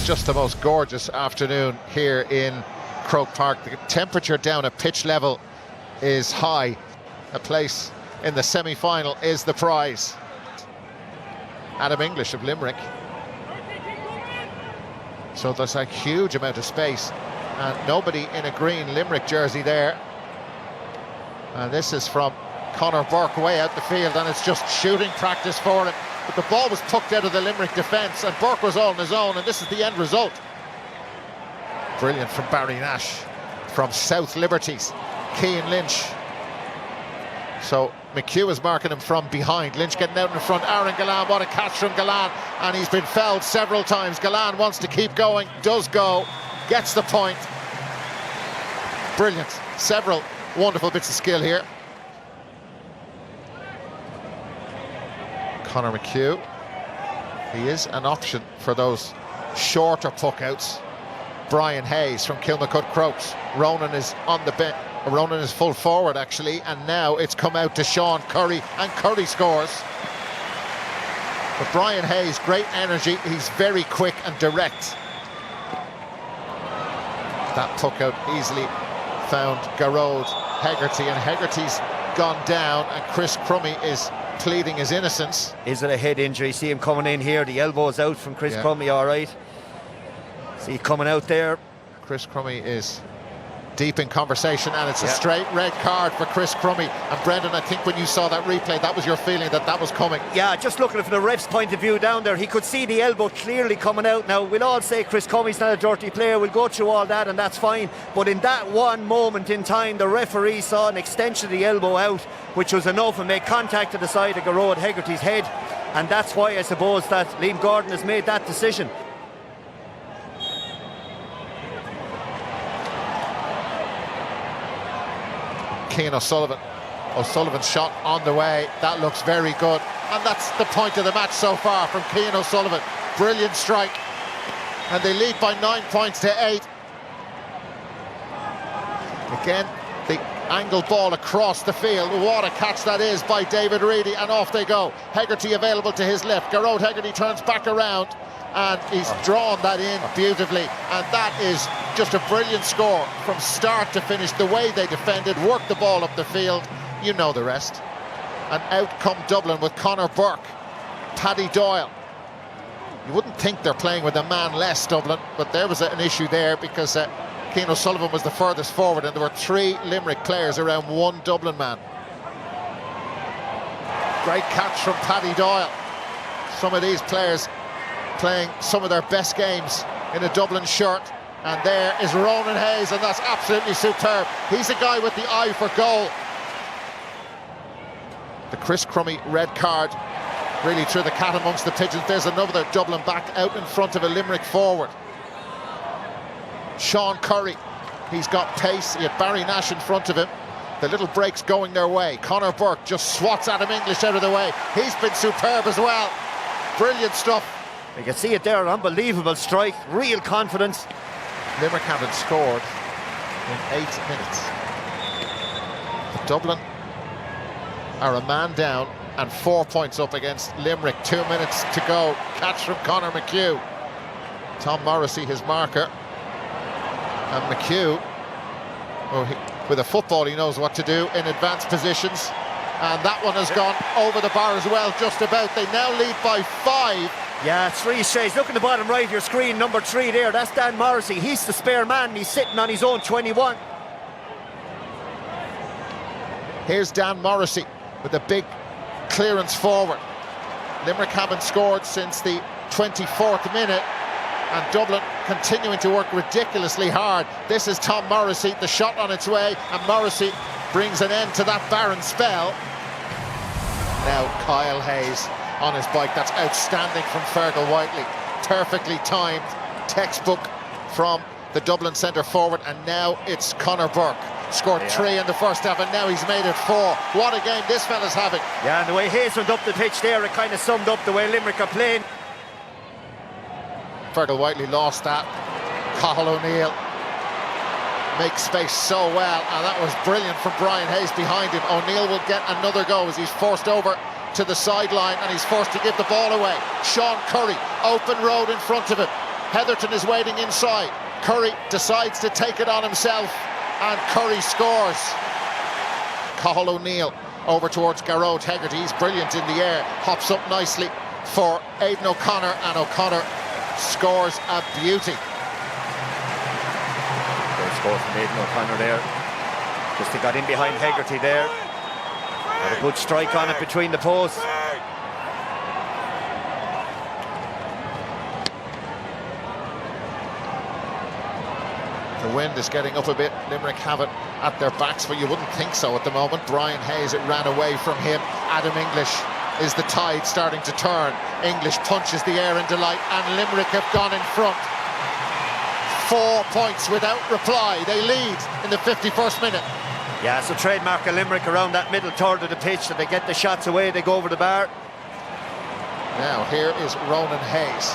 just the most gorgeous afternoon here in Croke Park. The temperature down at pitch level is high. A place in the semi-final is the prize. Adam English of Limerick. So there's a huge amount of space and nobody in a green Limerick jersey there. And this is from Conor Burke way out the field, and it's just shooting practice for him. But the ball was pucked out of the Limerick defence and Burke was all on his own, and this is the end result. Brilliant from Barry Nash from South Liberties. Cian Lynch. So McHugh is marking him from behind. Lynch getting out in front. Aaron Gillane, what a catch from Gillane. And he's been fouled several times. Gillane wants to keep going, does go, gets the point. Brilliant. Several wonderful bits of skill here. Conor McHugh. He is an option for those shorter puck outs. Brian Hayes from Kilmacud Crokes. Ronan is on the bench. Ronan is full forward actually, and now it's come out to Sean Curry, and Curry scores. But Brian Hayes, great energy, he's very quick and direct. That puck out easily found Garrod Hegarty, and Hegarty's gone down, and Chris Crummy is pleading his innocence. Is it a head injury? See him coming in here, the elbow's out from Chris Crummy, all right. See coming out there. Chris Crummy is deep in conversation, and it's a straight red card for Chris Crummy. And Brendan, I think when you saw that replay, that was your feeling that that was coming. Yeah, just looking from the ref's point of view down there, he could see the elbow clearly coming out. Now, we'll all say Chris Crummy's not a dirty player, we'll go through all that and that's fine, but in that one moment in time, the referee saw an extension of the elbow out, which was enough, and made contact to the side of Garrod Hegarty's head, and that's why I suppose that Liam Gordon has made that decision. Cian O'Sullivan. O'Sullivan's shot on the way. That looks very good. And that's the point of the match so far from Cian O'Sullivan. Brilliant strike. And they lead by 9 points to 8. Again, the angle ball across the field. What a catch that is by David Reedy. And off they go. Hegarty available to his left. Garrod Hegarty turns back around. And he's drawn that in beautifully, and that is just a brilliant score from start to finish. The way they defended, worked the ball up the field, you know the rest. And out come Dublin with Conor Burke, Paddy Doyle. You wouldn't think they're playing with a man less, Dublin, but there was an issue there because Cian O'Sullivan was the furthest forward, and there were 3 Limerick players around 1 Dublin man. Great catch from Paddy Doyle. Some of these players playing some of their best games in a Dublin shirt, and there is Ronan Hayes, and that's absolutely superb. He's a guy with the eye for goal. The Chris Crummy red card really threw the cat amongst the pigeons. There's another Dublin back out in front of a Limerick forward. Sean Curry, he's got pace. He had Barry Nash in front of him. The little break's going their way. Conor Burke just swats Adam English out of the way. He's been superb as well. Brilliant stuff. You can see it there, an unbelievable strike, real confidence. Limerick haven't scored in 8 minutes. But Dublin are a man down and 4 points up against Limerick. 2 minutes to go. Catch from Conor McHugh. Tom Morrissey, his marker. And McHugh, with a football, he knows what to do in advanced positions. And that one has gone over the bar as well, just about. They now lead by 5. Yeah, 3 straight. Look at the bottom right of your screen, number 3 there. That's Dan Morrissey. He's the spare man, and he's sitting on his own 21. Here's Dan Morrissey with a big clearance forward. Limerick haven't scored since the 24th minute, and Dublin continuing to work ridiculously hard. This is Tom Morrissey, the shot on its way, and Morrissey brings an end to that barren spell. Now Kyle Hayes on his bike. That's outstanding from Fergal Whiteley. Perfectly timed, textbook from the Dublin centre forward, and now it's Conor Burke. Scored 3 in the first half, and now he's made it 4. What a game this fella's having. Yeah, and the way Hayes went up the pitch there, it kind of summed up the way Limerick are playing. Fergal Whiteley lost that. Cathal O'Neill makes space so well, and that was brilliant from Brian Hayes behind him. O'Neill will get another go as he's forced over to the sideline, and he's forced to give the ball away. Sean Curry, open road in front of him. Heatherton is waiting inside. Curry decides to take it on himself, and Curry scores. Cathal O'Neill over towards Garrod Hegarty. He's brilliant in the air, hops up nicely for Aidan O'Connor, and O'Connor scores a beauty. Great score from Aidan O'Connor there. Just he got in behind Hegarty there. Had a good strike on it between the posts. The wind is getting up a bit. Limerick have it at their backs, but you wouldn't think so at the moment. Brian Hayes, it ran away from him. Adam English is the tide starting to turn. English punches the air in delight, and Limerick have gone in front. 4 points without reply. They lead in the 51st minute. Yeah, it's a trademark of Limerick around that middle third of the pitch, that they get the shots away, they go over the bar. Now here is Ronan Hayes.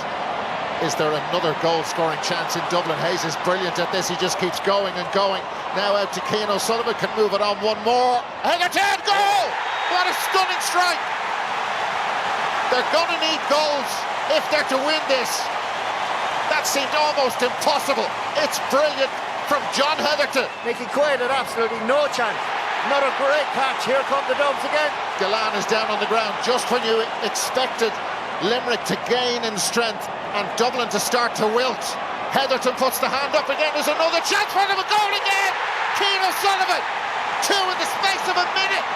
Is there another goal-scoring chance in Dublin? Hayes is brilliant at this. He just keeps going and going. Now out to Cian O'Sullivan, can move it on one more. Hegarty, goal! What a stunning strike! They're going to need goals if they're to win this. That seemed almost impossible. It's brilliant from John Heatherton. Nicky Quaid had absolutely no chance. Another great catch. Here come the Dubs again. Gillane is down on the ground just when you expected Limerick to gain in strength and Dublin to start to wilt. Heatherton puts the hand up again. There's another chance for them. A goal again. Cian O'Sullivan. 2 in the space of a minute.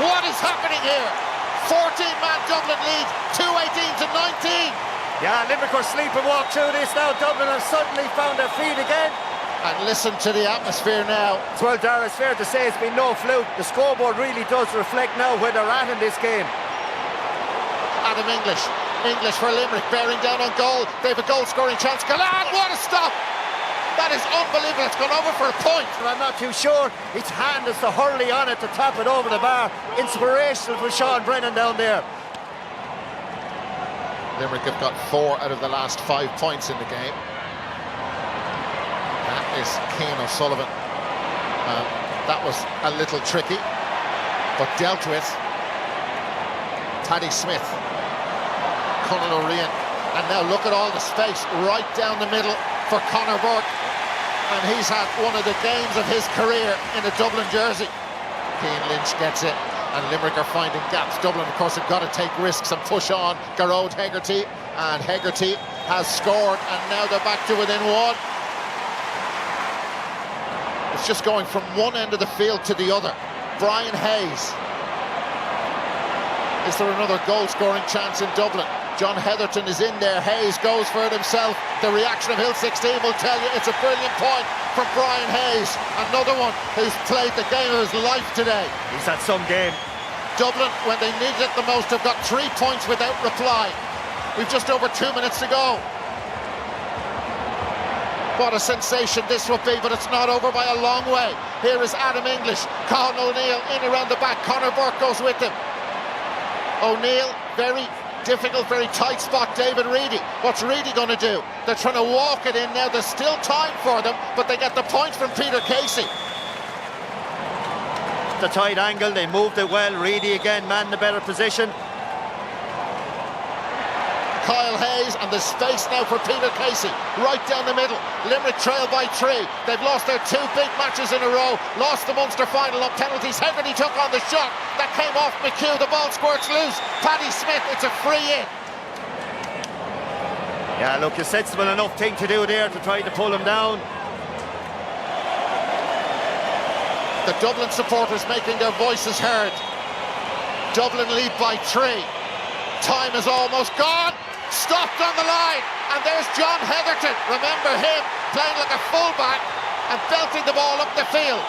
What is happening here? 14-man Dublin lead. 2:18 to 19. Yeah, Limerick are sleeping walk through this now. Dublin have suddenly found their feet again. And listen to the atmosphere now. Well, Dara, it's fair to say it's been no fluke. The scoreboard really does reflect now where they're at in this game. Adam English. English for Limerick, bearing down on goal. They have a goal-scoring chance. Gillane, what a stop! That is unbelievable. It's gone over for a point. I'm not too sure. His hand is to Hurley on it to tap it over the bar. Inspirational for Sean Brennan down there. Limerick have got 4 out of the last 5 points in the game. That is Cian O'Sullivan. That was a little tricky, but dealt with. Paddy Smith, Conal O'Rian, and now look at all the space right down the middle for Conor Burke, and he's had one of the games of his career in a Dublin jersey. Cian Lynch gets it, and Limerick are finding gaps. Dublin, of course, have got to take risks and push on. Garrod Hegarty, and Hegarty has scored, and now they're back to within 1. It's just going from one end of the field to the other. Brian Hayes. Is there another goal-scoring chance in Dublin? John Heatherton is in there. Hayes goes for it himself. The reaction of Hill 16 will tell you it's a brilliant point from Brian Hayes. Another one who's played the game of his life today. He's had some game. Dublin, when they needed it the most, have got 3 points without reply. We've just over 2 minutes to go. What a sensation this will be, but it's not over by a long way. Here is Adam English. Cathal O'Neill in around the back. Conor Burke goes with him. O'Neill, very difficult, very tight spot. David Reedy. What's Reedy going to do? They're trying to walk it in now. There's still time for them, but they get the points from Peter Casey. The tight angle, they moved it well. Reedy again, man in the better position. Kyle Hayes, and the space now for Peter Casey, right down the middle. Limerick trail by 3. They've lost their 2 big matches in a row. Lost the Munster final on penalties. Hegarty took on the shot. That came off McHugh. The ball squirts loose. Paddy Smith, it's a free in. Yeah, look, a sensible enough thing to do there to try to pull him down. The Dublin supporters making their voices heard. Dublin lead by 3. Time is almost gone. Stopped on the line, and there's John Heatherton. Remember him playing like a fullback and belting the ball up the field.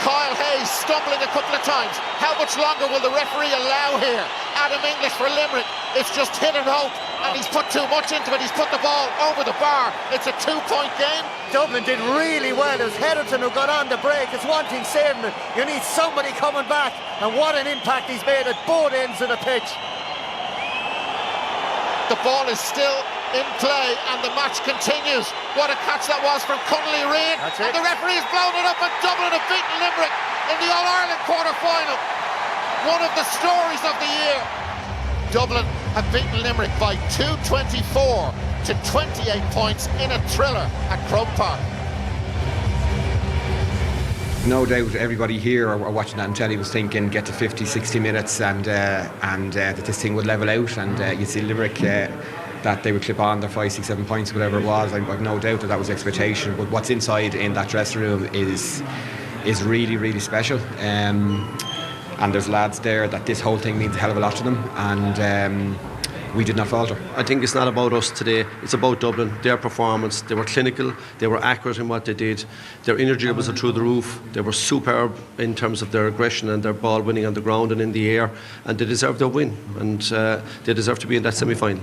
Kyle Hayes stumbling a couple of times. How much longer will the referee allow here? Adam English for Limerick. It's just hit and hope, and he's put too much into it. He's put the ball over the bar. It's a 2-point game. Dublin did really well. It was Heatherton who got on the break. It's one thing saving it. You need somebody coming back, and what an impact he's made at both ends of the pitch. The ball is still in play and the match continues. What a catch that was from Conal O'Rian. And the referee has blown it up, and Dublin have beaten Limerick in the All-Ireland quarter-final. One of the stories of the year. Dublin have beaten Limerick by 224 to 28 points in a thriller at Croke Park. No doubt everybody here or watching that on telly was thinking get to 50, 60 minutes and that this thing would level out, and you'd see Limerick that they would clip on their 5, 6, 7 points, whatever it was. I've no doubt that was the expectation, but what's inside in that dressing room is really, really special, and there's lads there that this whole thing means a hell of a lot to them, and we did not falter. I think it's not about us today, it's about Dublin, their performance. They were clinical, they were accurate in what they did, their energy was through the roof, they were superb in terms of their aggression and their ball winning on the ground and in the air, and they deserve their win, and they deserve to be in that semi-final.